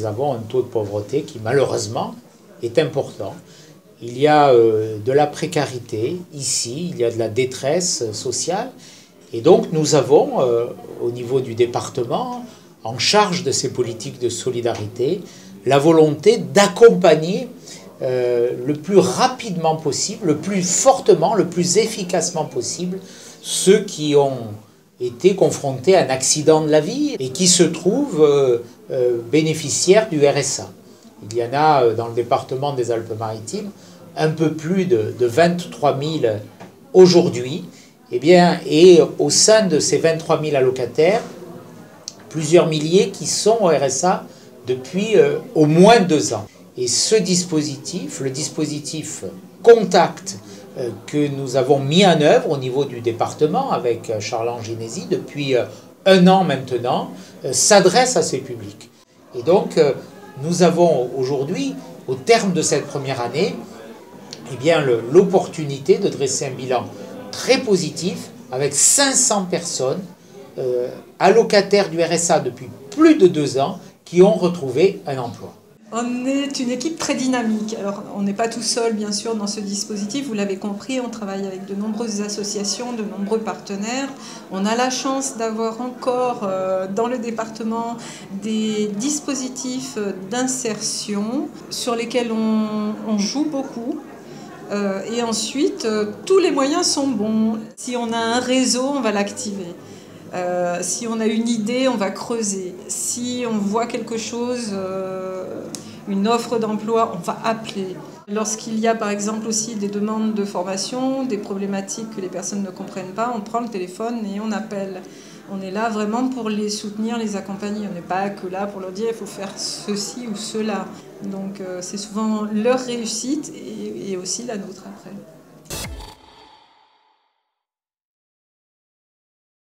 nous avons un taux de pauvreté qui malheureusement est important. Il y a de la précarité ici, il y a de la détresse sociale. Et donc nous avons, au niveau du département, en charge de ces politiques de solidarité, la volonté d'accompagner le plus rapidement possible, le plus fortement, le plus efficacement possible, ceux qui ont été confrontés à un accident de la vie et qui se trouvent bénéficiaires du RSA. Il y en a dans le département des Alpes-Maritimes un peu plus de 23 000 aujourd'hui. Et au sein de ces 23 000 allocataires, plusieurs milliers qui sont au RSA depuis au moins 2 ans. Et ce dispositif, le dispositif Contact que nous avons mis en œuvre au niveau du département avec Charles Ginesi depuis 1 an maintenant, s'adresse à ces publics. Et donc nous avons aujourd'hui, au terme de cette première année, l'opportunité de dresser un bilan très positif avec 500 personnes allocataires du RSA depuis plus de 2 ans qui ont retrouvé un emploi. On est une équipe très dynamique. Alors, on n'est pas tout seul, bien sûr, dans ce dispositif. Vous l'avez compris, on travaille avec de nombreuses associations, de nombreux partenaires. On a la chance d'avoir encore dans le département des dispositifs d'insertion sur lesquels on joue beaucoup. Et ensuite, tous les moyens sont bons. Si on a un réseau, on va l'activer. Si on a une idée, on va creuser. Si on voit quelque chose, une offre d'emploi, on va appeler. Lorsqu'il y a par exemple aussi des demandes de formation, des problématiques que les personnes ne comprennent pas, on prend le téléphone et on appelle. On est là vraiment pour les soutenir, les accompagner. On n'est pas que là pour leur dire il faut faire ceci ou cela. Donc c'est souvent leur réussite et aussi la nôtre après.